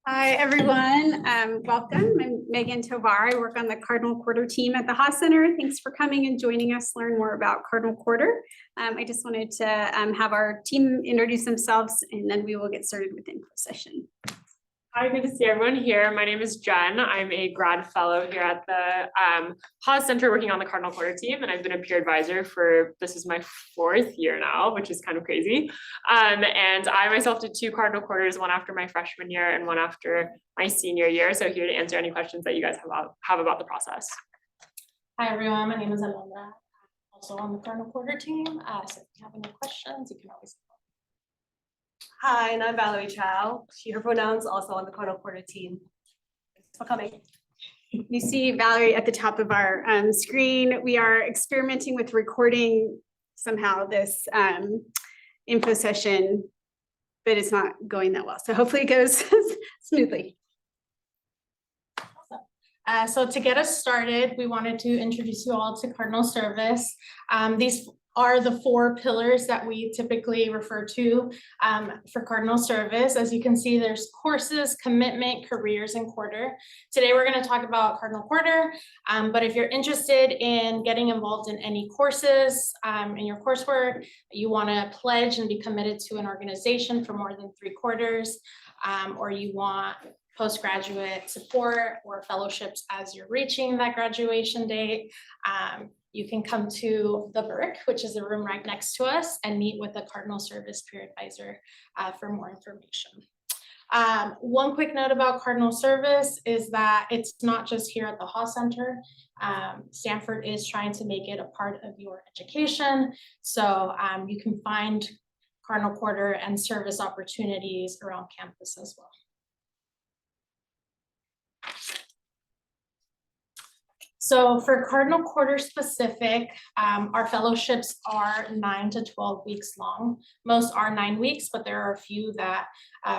Hi, everyone. Welcome. I'm Megan Tovar. I work on the Cardinal Quarter team at the Haas Center. Thanks for coming and joining us to learn more about Cardinal Quarter. I just wanted to have our team introduce themselves, and then we will get started with the info session. Hi, good to see everyone here. My name is Jen. I'm a grad fellow here at the Haas Center working on the Cardinal Quarter team, and I've been a peer advisor for, this is my 4th year now, which is kind of crazy. And I myself did 2 Cardinal Quarters, one after my freshman year and one after my senior year. So here to answer any questions that you guys have about the process. Hi everyone, my name is Amanda. I'm also on the Cardinal Quarter team. So if you have any questions, you can always. Hi, and I'm Valerie Chow. She, her pronouns, also on the Cardinal Quarter team. Thanks for coming. You see Valerie at the top of our screen. We are experimenting with recording somehow this info session, but it's not going that well. So hopefully it goes smoothly. So to get us started, we wanted to introduce you all to Cardinal Service. These are the 4 pillars that we typically refer to for Cardinal Service. As you can see, there's courses, commitment, careers, and quarter. Today, we're going to talk about Cardinal Quarter, but if you're interested in getting involved in any courses in your coursework, you want to pledge and be committed to an organization for more than 3 quarters, or you want postgraduate support or fellowships as you're reaching that graduation date, you can come to the Burke, which is the room right next to us, and meet with a Cardinal Service peer advisor for more information. One quick note about Cardinal Service is that it's not just here at the Haas Center. Stanford is trying to make it a part of your education. So you can find Cardinal Quarter and service opportunities around campus as well. So for Cardinal Quarter specific, our fellowships are 9 to 12 weeks long. Most are 9 weeks, but there are a few that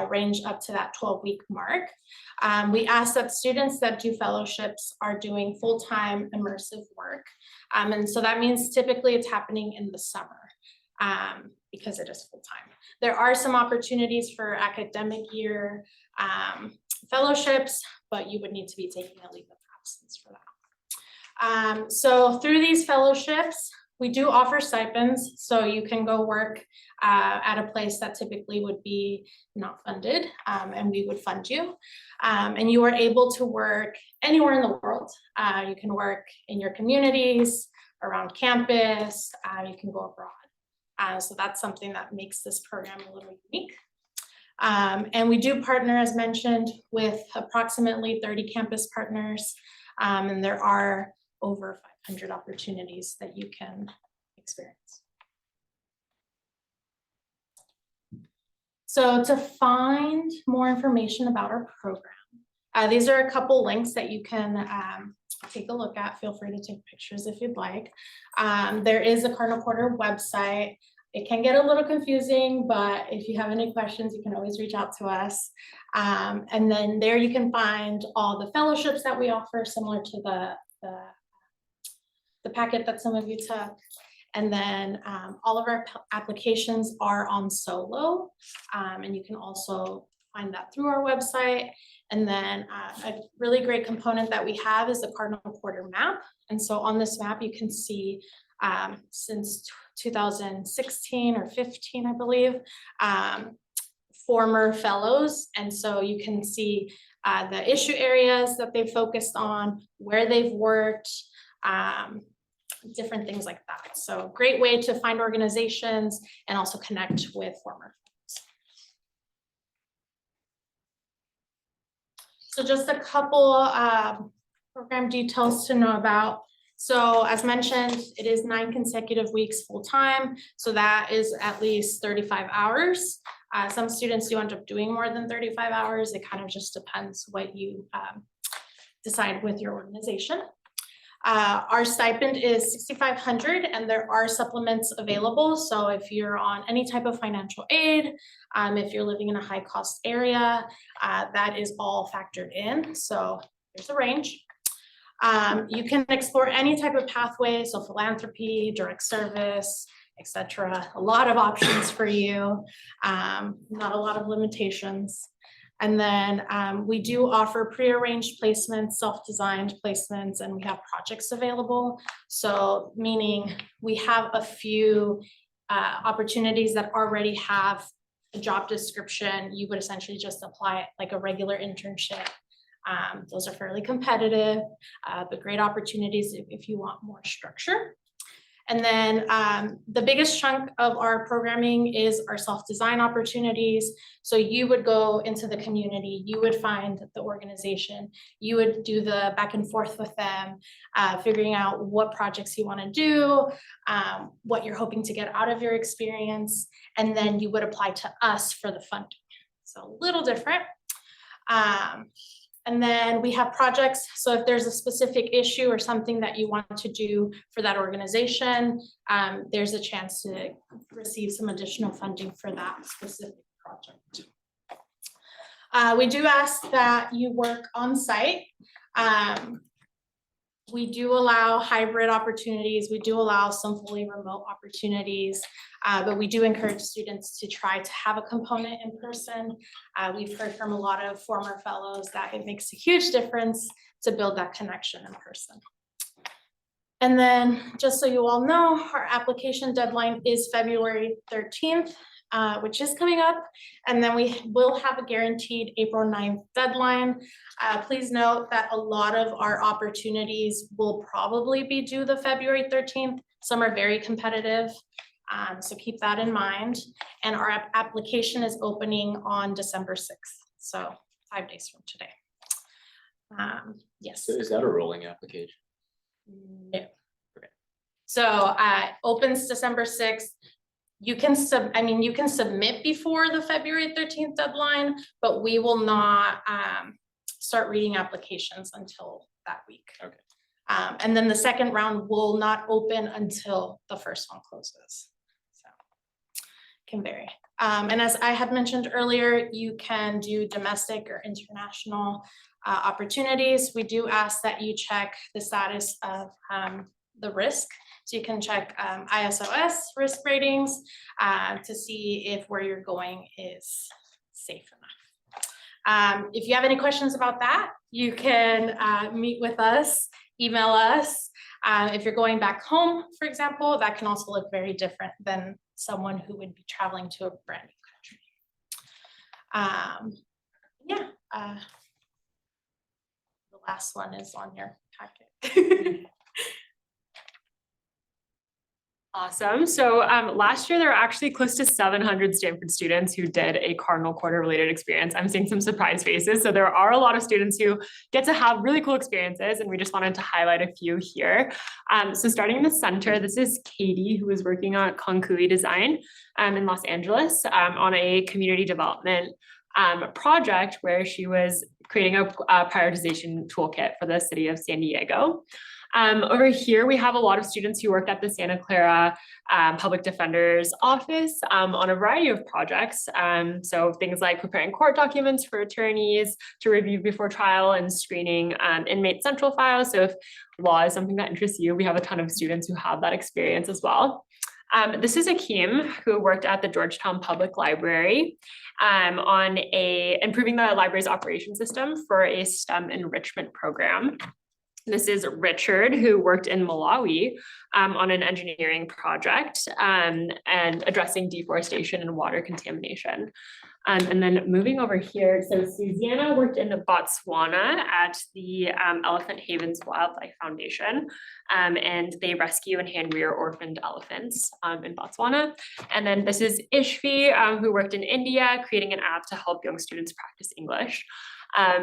range up to that 12-week mark. We ask that students that do fellowships are doing full-time immersive work. And so that means typically it's happening in the summer because it is full-time. There are some opportunities for academic year fellowships, but you would need to be taking a leave of absence for that. So through these fellowships, we do offer stipends, so you can go work at a place that typically would be not funded, and we would fund you. And you are able to work anywhere in the world. You can work in your communities, around campus, you can go abroad. So that's something that makes this program a little unique. And we do partner, as mentioned, with approximately 30 campus partners, and there are over 500 opportunities that you can experience. So to find more information about our program, these are a couple links that you can take a look at. Feel free to take pictures if you'd like. There is a Cardinal Quarter website. It can get a little confusing, but if you have any questions, you can always reach out to us. And then there you can find all the fellowships that we offer, similar to the packet that some of you took. And then all of our applications are on Solo, and you can also find that through our website. And then a really great component that we have is the Cardinal Quarter map. And so on this map, you can see since 2016 or 15, I believe, former fellows. And so you can see the issue areas that they've focused on, where they've worked, different things like that. So great way to find organizations and also connect with former fellows. So just a couple program details to know about. So as mentioned, it is 9 consecutive weeks full-time. So that is at least 35 hours. Some students do end up doing more than 35 hours. It kind of just depends what you decide with your organization. Our stipend is $6,500, and there are supplements available. So if you're on any type of financial aid, if you're living in a high-cost area, that is all factored in. So there's a range. You can explore any type of pathway, so philanthropy, direct service, etc. A lot of options for you, not a lot of limitations. And then we do offer prearranged placements, self-designed placements, and we have projects available. So meaning we have a few opportunities that already have a job description. You would essentially just apply it like a regular internship. Those are fairly competitive, but great opportunities if you want more structure. And then the biggest chunk of our programming is our self-design opportunities. So you would go into the community, you would find the organization, you would do the back and forth with them, figuring out what projects you want to do, what you're hoping to get out of your experience, and then you would apply to us for the funding. So a little different. And then we have projects. So if there's a specific issue or something that you want to do for that organization, there's a chance to receive some additional funding for that specific project. We do ask that you work on site. We do allow hybrid opportunities. We do allow some fully remote opportunities, but we do encourage students to try to have a component in person. We've heard from a lot of former fellows that it makes a huge difference to build that connection in person. And then just so you all know, our application deadline is February 13th, which is coming up. And then we will have a guaranteed April 9th deadline. Please note that a lot of our opportunities will probably be due the February 13th. Some are very competitive, so keep that in mind. And our application is opening on December 6th, so 5 days from today. Yes. So is that a rolling application? No. Okay. So opens December 6th. You can submit before the February 13th deadline, but we will not start reading applications until that week. Okay. And then the second round will not open until the first one closes. So can vary. And as I had mentioned earlier, you can do domestic or international opportunities. We do ask that you check the status of the risk. So you can check ISOS risk ratings to see if where you're going is safe enough. If you have any questions about that, you can meet with us, email us. If you're going back home, for example, that can also look very different than someone who would be traveling to a brand new country. The last one is on your packet. Awesome. So last year, there were actually close to 700 Stanford students who did a Cardinal Quarter related experience. I'm seeing some surprise faces. So there are a lot of students who get to have really cool experiences, and we just wanted to highlight a few here. So starting in the center, this is Katie, who is working on Konkui Design in Los Angeles on a community development project where she was creating a prioritization toolkit for the city of San Diego. Over here, we have a lot of students who worked at the Santa Clara Public Defender's Office on a variety of projects. So things like preparing court documents for attorneys to review before trial and screening inmate central files. So if law is something that interests you, we have a ton of students who have that experience as well. This is Akeem, who worked at the Georgetown Public Library on improving the library's operation system for a STEM enrichment program. This is Richard, who worked in Malawi on an engineering project and addressing deforestation and water contamination. And then moving over here, so Susanna worked in Botswana at the Elephant Havens Wildlife Foundation, and they rescue and hand rear orphaned elephants in Botswana. And then this is Ishvi, who worked in India, creating an app to help young students practice English.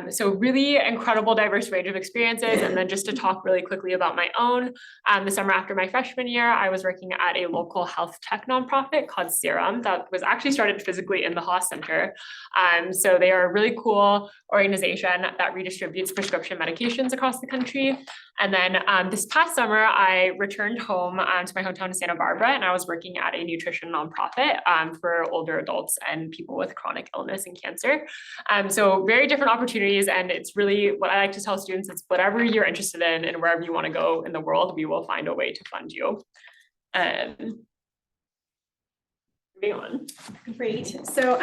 So really incredible, diverse range of experiences. And then just to talk really quickly about my own, the summer after my freshman year, I was working at a local health tech nonprofit called Serum that was actually started physically in the Haas Center. So they are a really cool organization that redistributes prescription medications across the country. And then this past summer, I returned home to my hometown of Santa Barbara, and I was working at a nutrition nonprofit for older adults and people with chronic illness and cancer. So very different opportunities, and it's really what I like to tell students, it's whatever you're interested in and wherever you want to go in the world, we will find a way to fund you. Moving on. Great. So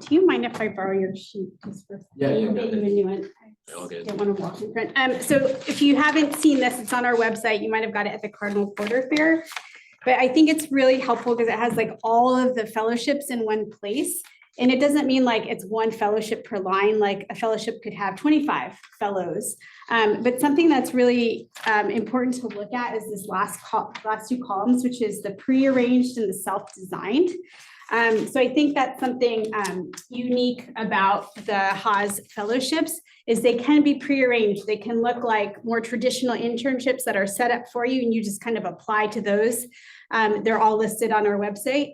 Do you mind if I borrow your sheet just for? Yeah, you yeah, get go you a new one. All good. Don't want to walk in front. So if you haven't seen this, it's on our website. You might have got it at the Cardinal Quarter Fair. But I think it's really helpful because it has like all of the fellowships in one place. And it doesn't mean like it's one fellowship per line, like a fellowship could have 25 fellows. But something that's really important to look at is this last two columns, which is the pre-arranged and the self-designed. So I think that's something unique about the Haas fellowships is they can be pre-arranged. They can look like more traditional internships that are set up for you and you just kind of apply to those. They're all listed on our website.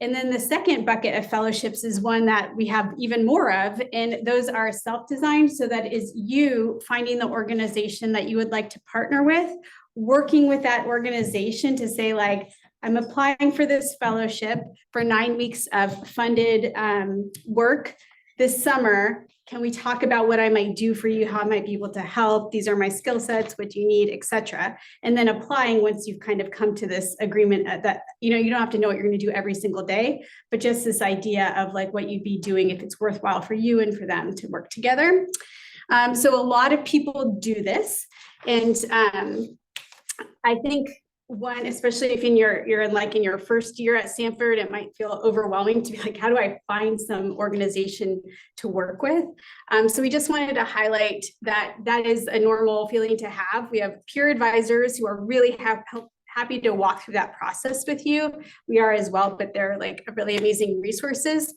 And then the second bucket of fellowships is one that we have even more of, and those are self-designed. So that is you finding the organization that you would like to partner with, working with that organization to say like, I'm applying for this fellowship for 9 weeks of funded work this summer. Can we talk about what I might do for you, how I might be able to help? These are my skill sets, what you need, et cetera. And then applying once you've kind of come to this agreement that, you don't have to know what you're going to do every single day, but just this idea of like what you'd be doing if it's worthwhile for you and for them to work together. So a lot of people do this. And I think one, especially if you're in your first year at Stanford, it might feel overwhelming to be like, how do I find some organization to work with? So we just wanted to highlight that that is a normal feeling to have. We have peer advisors who are really happy to walk through that process with you. We are as well, but they're like really amazing resources.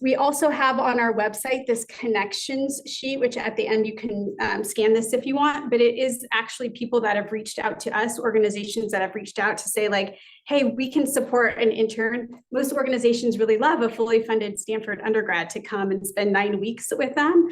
We also have on our website this connections sheet, which at the end you can scan this if you want, but it is actually people that have reached out to us, organizations that have reached out to say like, hey, we can support an intern. Most organizations really love a fully funded Stanford undergrad to come and spend 9 weeks with them,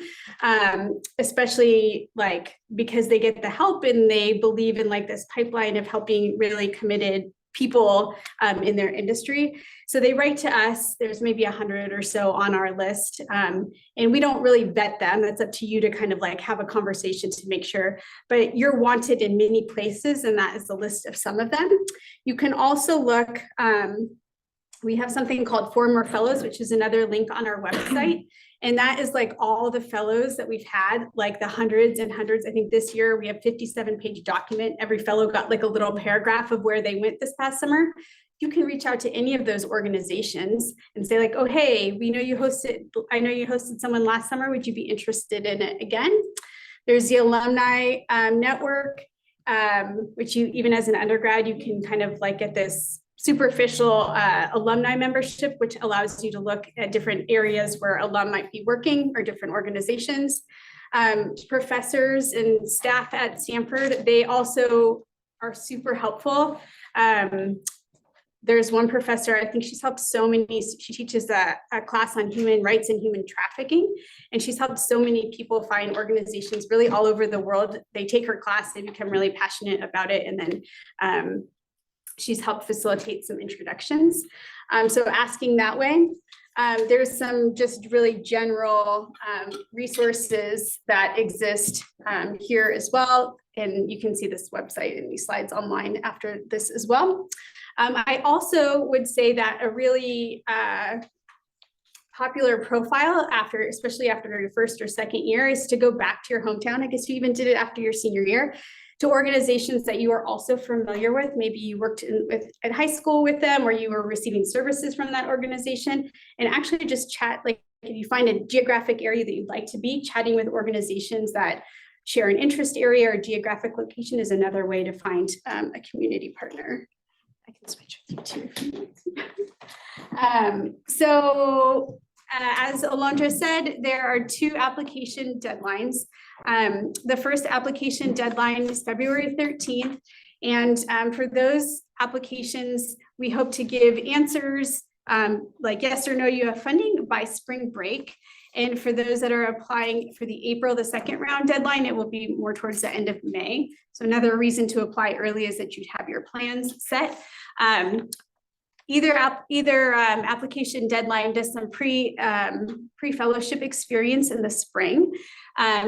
especially like because they get the help and they believe in like this pipeline of helping really committed people in their industry. So they write to us, there's maybe 100 or so on our list, and we don't really vet them. That's up to you to kind of like have a conversation to make sure, but you're wanted in many places, and that is the list of some of them. You can also look, we have something called For More Fellows, which is another link on our website. And that is like all the fellows that we've had, like the hundreds and hundreds. I think this year we have 57-page document. Every fellow got like a little paragraph of where they went this past summer. You can reach out to any of those organizations and say like, oh, hey, I know you hosted someone last summer. Would you be interested in it again? There's the alumni network, which you, even as an undergrad, you can kind of like get this superficial alumni membership, which allows you to look at different areas where alum might be working or different organizations. Professors and staff at Stanford, they also are super helpful. There's one professor, I think she's helped so many, she teaches a class on human rights and human trafficking, and she's helped so many people find organizations really all over the world. They take her class, they become really passionate about it, and then she's helped facilitate some introductions. So asking that way. There's some just really general resources that exist here as well. And you can see this website and these slides online after this as well. I also would say that a really popular profile especially after your first or second year, is to go back to your hometown. I guess you even did it after your senior year, to organizations that you are also familiar with. Maybe you worked at high school with them, or you were receiving services from that organization, and actually just chat. Like if you find a geographic area that you'd like to be, chatting with organizations that share an interest area or geographic location is another way to find a community partner. I can switch with you too. As Alondra said, there are 2 application deadlines. The first application deadline is February 13th. And for those applications, we hope to give answers like yes or no, you have funding by spring break. And for those that are applying for the April, the second round deadline, it will be more towards the end of May. So another reason to apply early is that you'd have your plans set. Either application deadline does some pre-fellowship experience in the spring.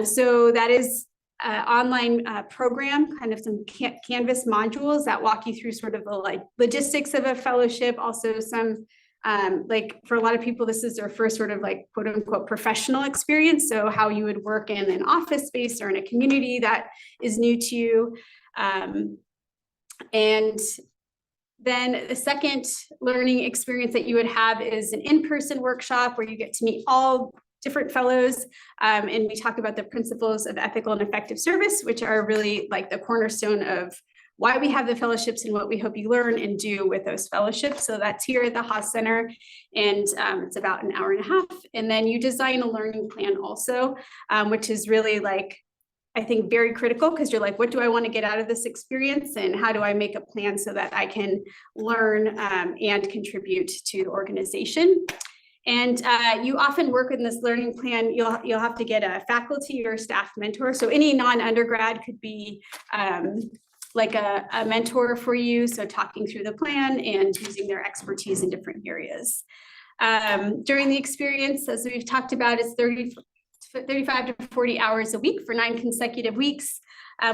So that is an online program, kind of some Canvas modules that walk you through sort of the like logistics of a fellowship, also some Like for a lot of people, this is their first sort of like quote unquote professional experience. So how you would work in an office space or in a community that is new to you. And then the second learning experience that you would have is an in-person workshop where you get to meet all different fellows. And we talk about the principles of ethical and effective service, which are really like the cornerstone of why we have the fellowships and what we hope you learn and do with those fellowships. So that's here at the Haas Center, and it's about an hour and a half. And then you design a learning plan also, which is really like, I think very critical, because you're like, what do I want to get out of this experience, and how do I make a plan so that I can learn and contribute to the organization. And you often work in this learning plan, you'll have to get a faculty or staff mentor. So any non-undergrad could be like a mentor for you. So talking through the plan and using their expertise in different areas. During the experience, as we've talked about, it's 35 to 40 hours a week for 9 consecutive weeks.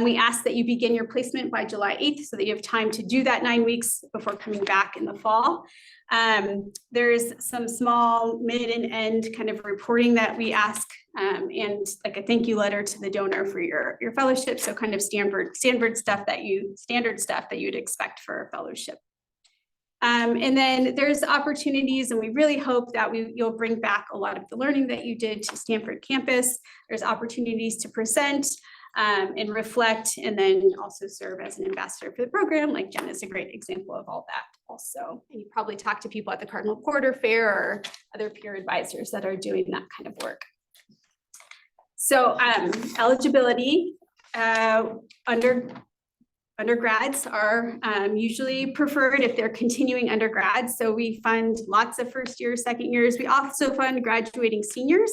We ask that you begin your placement by July 8th so that you have time to do that 9 weeks before coming back in the fall. There's some small mid and end kind of reporting that we ask, and like a thank you letter to the donor for your fellowship. So kind of standard stuff that you'd expect for a fellowship. And then there's opportunities, and we really hope that you'll bring back a lot of the learning that you did to Stanford campus. There's opportunities to present and reflect, and then also serve as an ambassador for the program. Like Jen is a great example of all that also. And you probably talk to people at the Cardinal Quarter Fair or other peer advisors that are doing that kind of work. So eligibility, undergrads are usually preferred if they're continuing undergrads. So we fund lots of first year, second years. We also fund graduating seniors.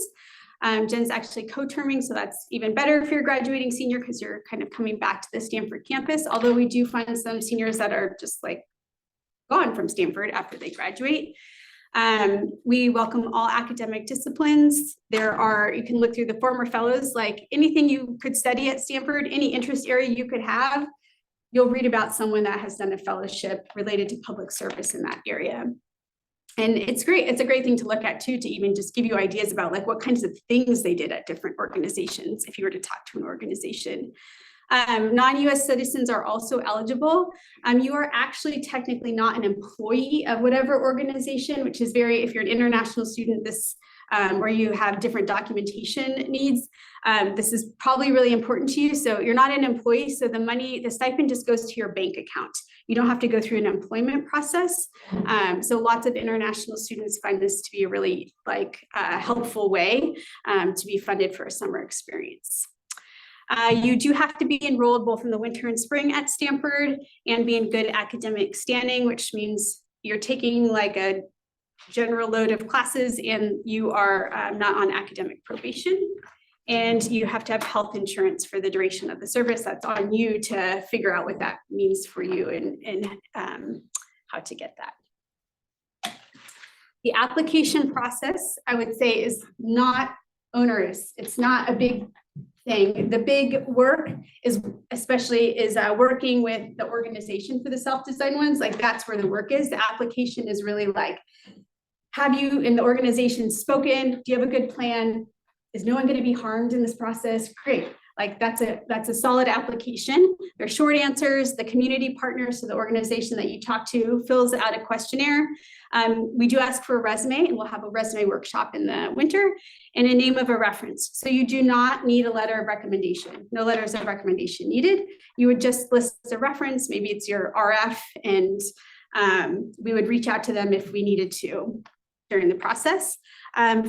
Jen's actually co-terming, so that's even better if you're a graduating senior, because you're kind of coming back to the Stanford campus. Although we do fund some seniors that are just like gone from Stanford after they graduate. We welcome all academic disciplines. You can look through the former fellows, like anything you could study at Stanford, any interest area you could have, you'll read about someone that has done a fellowship related to public service in that area. And it's great. It's a great thing to look at too, to even just give you ideas about like what kinds of things they did at different organizations if you were to talk to an organization. Non-US citizens are also eligible. You are actually technically not an employee of whatever organization, which is if you're an international student, or you have different documentation needs, this is probably really important to you. So you're not an employee, so the stipend just goes to your bank account. You don't have to go through an employment process. So lots of international students find this to be a really helpful way to be funded for a summer experience. You do have to be enrolled both in the winter and spring at Stanford and be in good academic standing, which means you're taking like a general load of classes and you are not on academic probation. And you have to have health insurance for the duration of the service. That's on you to figure out what that means for you and how to get that. The application process, I would say, is not onerous. It's not a big thing. The big work is working with the organization for the self-design ones. Like that's where the work is. The application is really like, have you in the organization spoken? Do you have a good plan? Is no one going to be harmed in this process? Great. Like that's a solid application. They're short answers. The community partners, so the organization that you talk to, fills out a questionnaire. We do ask for a resume, and we'll have a resume workshop in the winter, and a name of a reference. So you do not need a letter of recommendation. No letters of recommendation needed. You would just list a reference. Maybe it's your RF, and we would reach out to them if we needed to during the process.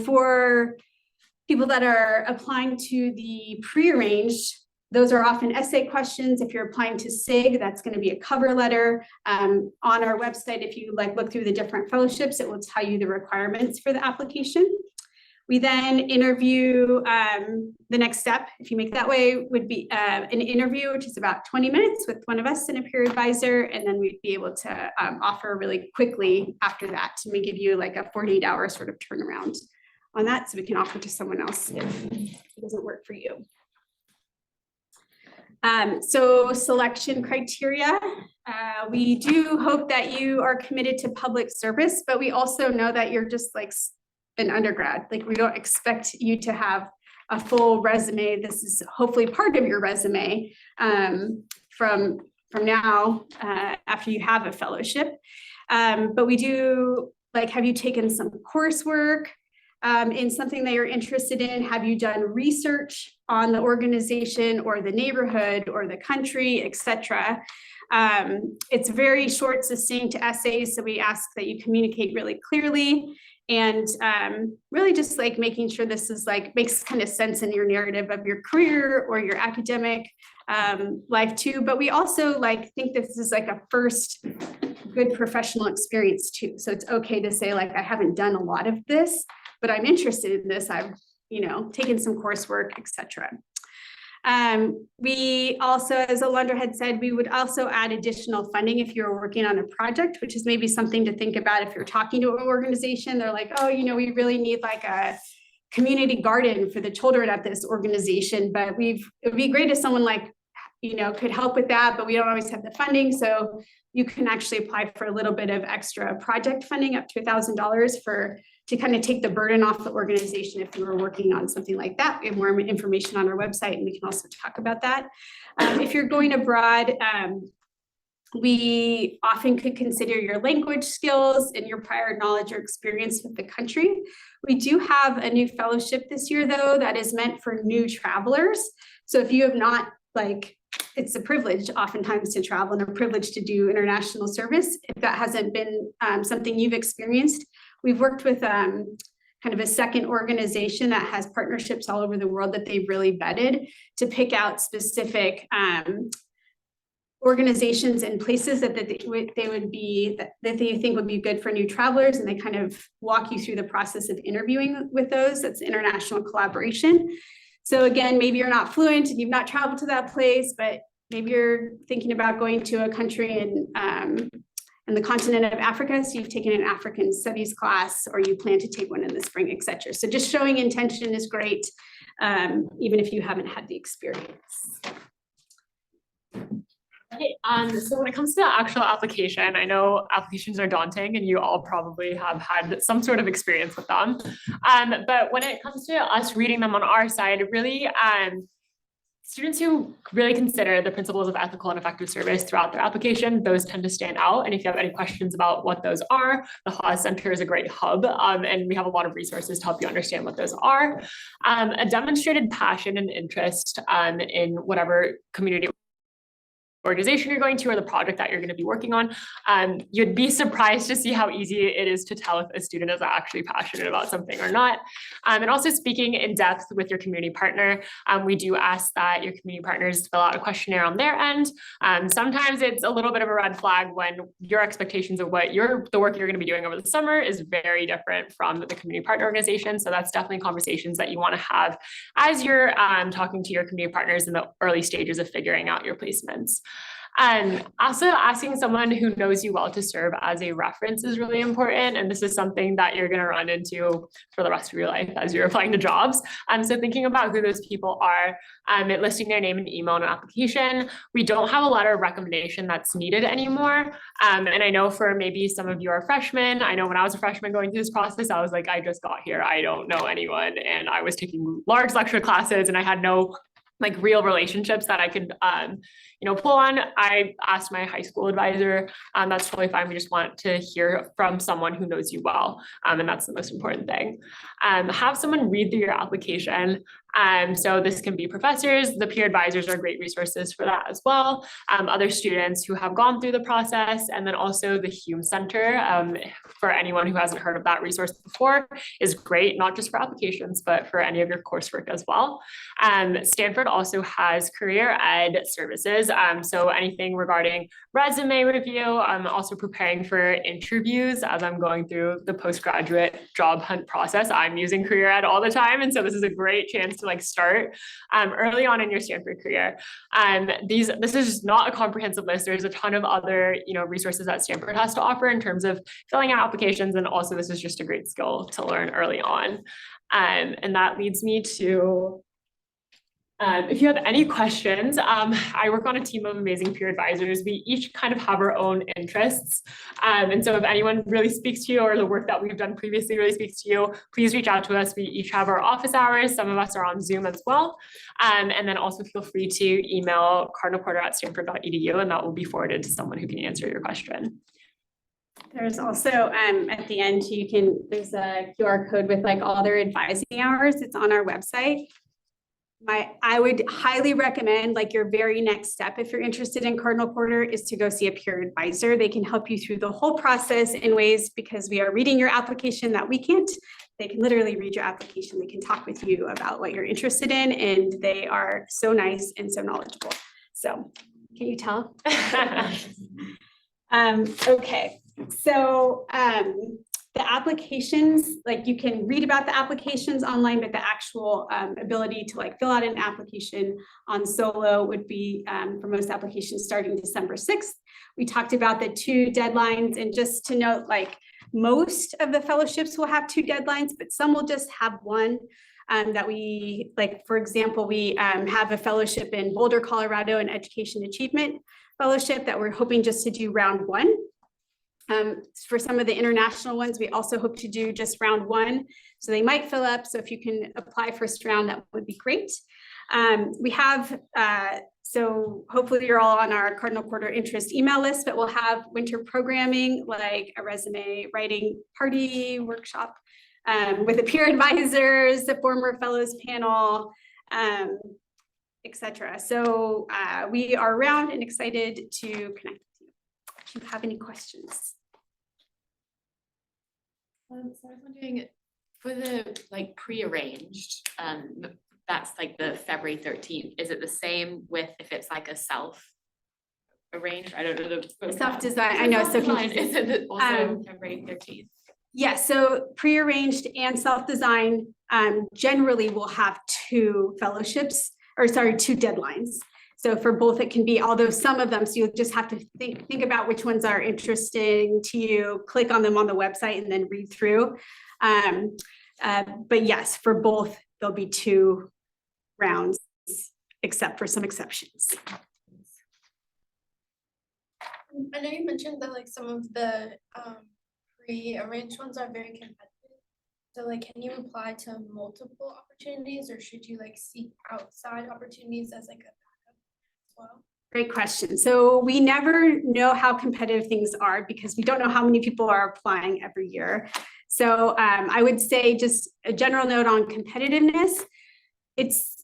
For people that are applying to the pre-arranged, those are often essay questions. If you're applying to SIG, that's going to be a cover letter. On our website, if you look through the different fellowships, it will tell you the requirements for the application. We then interview, the next step, if you make that way, would be an interview, which is about 20 minutes with one of us and a peer advisor, and then we'd be able to offer really quickly after that. And we give you like a 48-hour sort of turnaround on that, so we can offer to someone else if it doesn't work for you. So selection criteria, we do hope that you are committed to public service, but we also know that you're just like an undergrad. Like we don't expect you to have a full resume. This is hopefully part of your resume from now after you have a fellowship. But we do like, have you taken some coursework in something that you're interested in? Have you done research on the organization or the neighborhood or the country, etc.? It's very short, succinct essays, so we ask that you communicate really clearly and really just like making sure this is like makes kind of sense in your narrative of your career or your academic life too. But we also like think this is like a first good professional experience too. So it's okay to say like, I haven't done a lot of this, but I'm interested in this. I've, taken some coursework, etc. We also, as Alondra had said, we would also add additional funding if you're working on a project, which is maybe something to think about if you're talking to an organization. They're like, oh, we really need like a community garden for the children at this organization, but it would be great if someone like, could help with that, but we don't always have the funding. So you can actually apply for a little bit of extra project funding up to $1,000 to kind of take the burden off the organization if you were working on something like that. We have more information on our website and we can also talk about that. If you're going abroad, we often could consider your language skills and your prior knowledge or experience with the country. We do have a new fellowship this year though, that is meant for new travelers. So if you have not it's a privilege oftentimes to travel and a privilege to do international service. If that hasn't been something you've experienced, we've worked with kind of a second organization that has partnerships all over the world that they've really vetted to pick out specific organizations and places that they think would be good for new travelers, and they kind of walk you through the process of interviewing with those. That's international collaboration. So again, maybe you're not fluent and you've not traveled to that place, but maybe you're thinking about going to a country in the continent of Africa. So you've taken an African studies class, or you plan to take one in the spring, etc. So just showing intention is great, even if you haven't had the experience. Okay, so when it comes to the actual application, I know applications are daunting and you all probably have had some sort of experience with them. But when it comes to us reading them on our side, really, students who really consider the principles of ethical and effective service throughout their application, those tend to stand out. And if you have any questions about what those are, the Haas Center is a great hub, and we have a lot of resources to help you understand what those are. A demonstrated passion and interest in whatever community organization you're going to or the project that you're going to be working on, you'd be surprised to see how easy it is to tell if a student is actually passionate about something or not. And also speaking in depth with your community partner, we do ask that your community partners fill out a questionnaire on their end. Sometimes it's a little bit of a red flag when your expectations of what the work you're going to be doing over the summer is very different from the community partner organization. So that's definitely conversations that you want to have as you're talking to your community partners in the early stages of figuring out your placements. Also asking someone who knows you well to serve as a reference is really important. And this is something that you're going to run into for the rest of your life as you're applying to jobs. So thinking about who those people are, listing their name and email in an application. We don't have a letter of recommendation that's needed anymore. And I know for maybe some of you are freshmen. I know when I was a freshman going through this process, I was like, I just got here. I don't know anyone. And I was taking large lecture classes and I had no real relationships that I could, pull on. I asked my high school advisor, that's totally fine. We just want to hear from someone who knows you well. And that's the most important thing. Have someone read through your application. So this can be professors, the peer advisors are great resources for that as well. Other students who have gone through the process, and then also the Hume Center, for anyone who hasn't heard of that resource before, is great, not just for applications, but for any of your coursework as well. Stanford also has career ed services. So anything regarding resume review, I'm also preparing for interviews as I'm going through the postgraduate job hunt process. I'm using career ed all the time. And so this is a great chance to start early on in your Stanford career. This is not a comprehensive list. There's a ton of other, resources that Stanford has to offer in terms of filling out applications. And also this is just a great skill to learn early on. And that leads me to If you have any questions, I work on a team of amazing peer advisors. We each kind of have our own interests. And so if anyone really speaks to you or the work that we've done previously really speaks to you, please reach out to us. We each have our office hours. Some of us are on Zoom as well. And then also feel free to email cardinalquarter@stanford.edu and that will be forwarded to someone who can answer your question. There's also, at the end, there's a QR code with like all their advising hours. It's on our website. I would highly recommend, like, your very next step, if you're interested in Cardinal Quarter, is to go see a peer advisor. They can help you through the whole process in ways, because we are reading your application that we can't. They can literally read your application. They can talk with you about what you're interested in, and they are so nice and so knowledgeable. So, can you tell? Okay, so the applications, like, you can read about the applications online, but the actual ability to like fill out an application on Solo would be for most applications starting December 6th. We talked about the 2 deadlines, and just to note, like, most of the fellowships will have 2 deadlines, but some will just have one. That we, like, for example, we have a fellowship in Boulder, Colorado, an education achievement fellowship that we're hoping just to do round 1. For some of the international ones, we also hope to do just round 1. So they might fill up. So if you can apply first round, that would be great. We have, so hopefully you're all on our Cardinal Quarter interest email list, but we'll have winter programming, like a resume writing party workshop with the peer advisors, the former fellows panel, etc. So we are around and excited to connect with you. If you have any questions. So I was wondering, for the like pre-arranged, that's like the February 13th, is it the same with if it's like a self-arranged? I don't know the Self-design, I know, so is it also February 13th? Yes, so pre-arranged and self-design generally will have 2 fellowships, or sorry, 2 deadlines. So for both, it can be, although some of them, so you'll just have to think about which ones are interesting to you, click on them on the website and then read through. But yes, for both, there'll be 2 rounds, except for some exceptions. I know you mentioned that like some of the pre-arranged ones are very competitive. So like, can you apply to multiple opportunities, or should you like seek outside opportunities as like a backup as well? Great question. So we never know how competitive things are because we don't know how many people are applying every year. So I would say just a general note on competitiveness. It's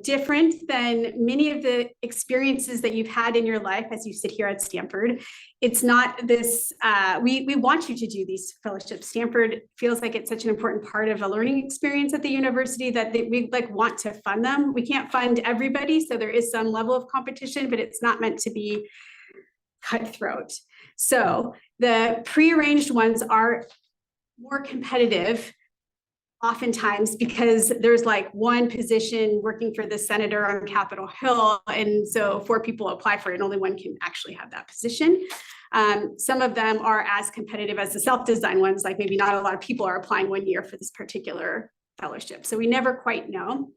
different than many of the experiences that you've had in your life as you sit here at Stanford. It's not this, we want you to do these fellowships. Stanford feels like it's such an important part of a learning experience at the university that we like want to fund them. We can't fund everybody, so there is some level of competition, but it's not meant to be cutthroat. So the pre-arranged ones are more competitive oftentimes because there's like one position working for the senator on Capitol Hill. And so 4 people apply for it and only one can actually have that position. Some of them are as competitive as the self-design ones, like maybe not a lot of people are applying one year for this particular fellowship. So we never quite know.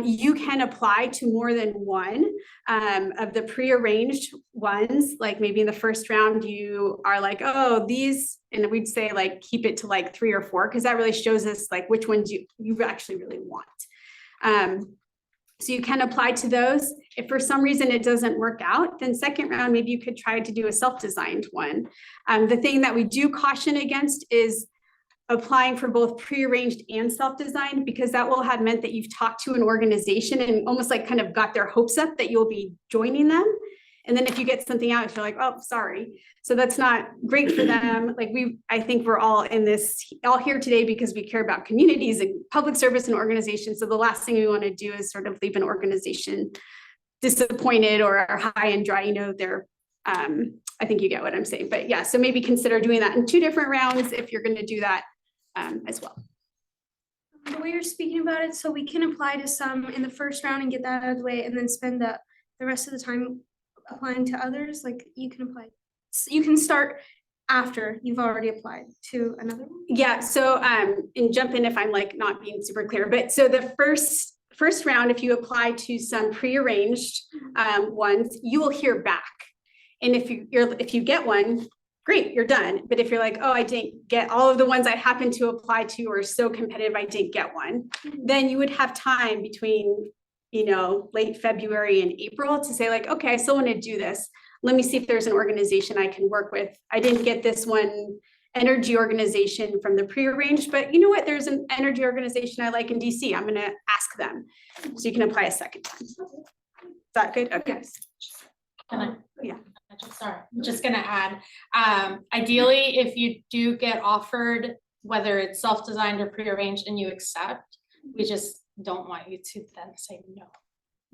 You can apply to more than one of the pre-arranged ones, like maybe in the first round you are like, oh, these, and we'd say like keep it to like 3 or 4 because that really shows us like which ones you actually really want. So you can apply to those. If for some reason it doesn't work out, then second round, maybe you could try to do a self-designed one. The thing that we do caution against is applying for both pre-arranged and self-designed, because that will have meant that you've talked to an organization and almost like kind of got their hopes up that you'll be joining them. And then if you get something out, you're like, oh, sorry. So that's not great for them. Like I think we're all here today because we care about communities and public service and organizations. So the last thing we want to do is sort of leave an organization disappointed or high and dry, I think you get what I'm saying, but yeah, so maybe consider doing that in 2 different rounds if you're going to do that as well. The way you're speaking about it, so we can apply to some in the first round and get that out of the way and then spend the rest of the time applying to others. Like you can start after you've already applied to another one. Yeah, so and jump in if I'm like not being super clear, but so the first first round, if you apply to some prearranged ones, you will hear back. And if you get one, great, you're done. But if you're like, oh, I didn't get all of the ones I happened to apply to or so competitive, I didn't get one, then you would have time between, late February and April to say like, okay, I still want to do this. Let me see if there's an organization I can work with. I didn't get this one energy organization from the prearranged, but you know what? There's an energy organization I like in DC. I'm going to ask them. So you can apply a second time. Is that good? Okay. Sorry, I'm just gonna add, ideally, if you do get offered, whether it's self-designed or prearranged and you accept, we just don't want you to then say no.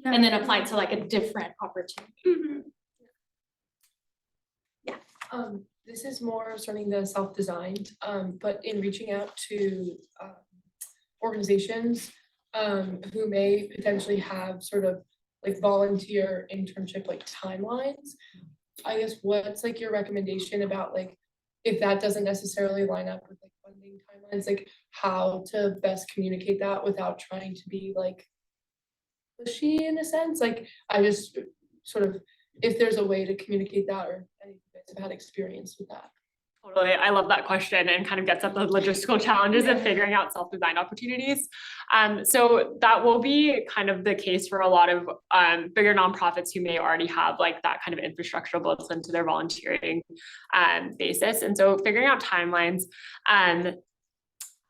And then apply to like a different opportunity. This is more starting the self-designed, but in reaching out to organizations who may potentially have sort of like volunteer internship like timelines. I guess what's like your recommendation about like if that doesn't necessarily line up with like funding timelines, like how to best communicate that without trying to be like pushy in a sense? Like I just sort of, if there's a way to communicate that or any of you guys have had experience with that. Totally. I love that question and kind of gets at the logistical challenges of figuring out self-designed opportunities. So that will be kind of the case for a lot of bigger nonprofits who may already have like that kind of infrastructure built into their volunteering basis. And so figuring out timelines,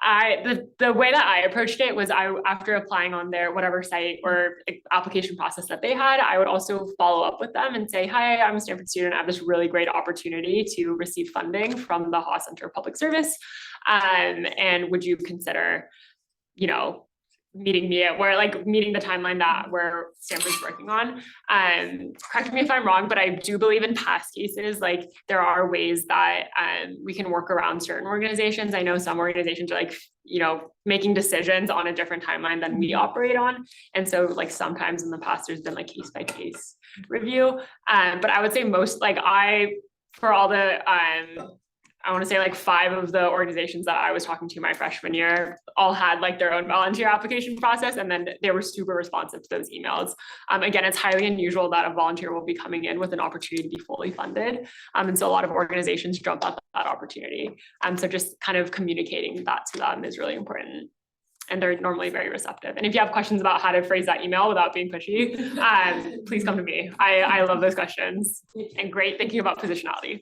the way that I approached it was after applying on their whatever site or application process that they had, I would also follow up with them and say, hi, I'm a Stanford student. I have this really great opportunity to receive funding from the Haas Center of Public Service. And would you consider, meeting me at meeting the timeline that where Stanford's working on. Correct me if I'm wrong, but I do believe in past cases, like there are ways that we can work around certain organizations. I know some organizations are like, making decisions on a different timeline than we operate on. And so like sometimes in the past, there's been like case by case review. But I would say most for all the, I want to say like 5 of the organizations that I was talking to my freshman year all had like their own volunteer application process, and then they were super responsive to those emails. Again, it's highly unusual that a volunteer will be coming in with an opportunity to be fully funded. And so a lot of organizations jump at that opportunity. So just kind of communicating that to them is really important. And they're normally very receptive. And if you have questions about how to phrase that email without being pushy, please come to me. I love those questions and great thinking about positionality.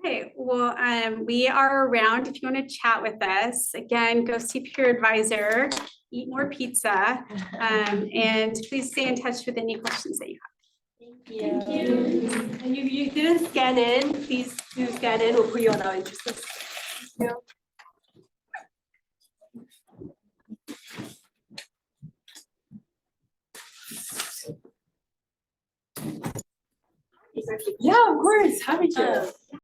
Okay, well, we are around if you want to chat with us. Again, go see your advisor, eat more pizza, and please stay in touch with any questions that you have. Thank you. And you didn't scan in, please do scan in, we'll put you on our interest list. Yeah, of course, happy to.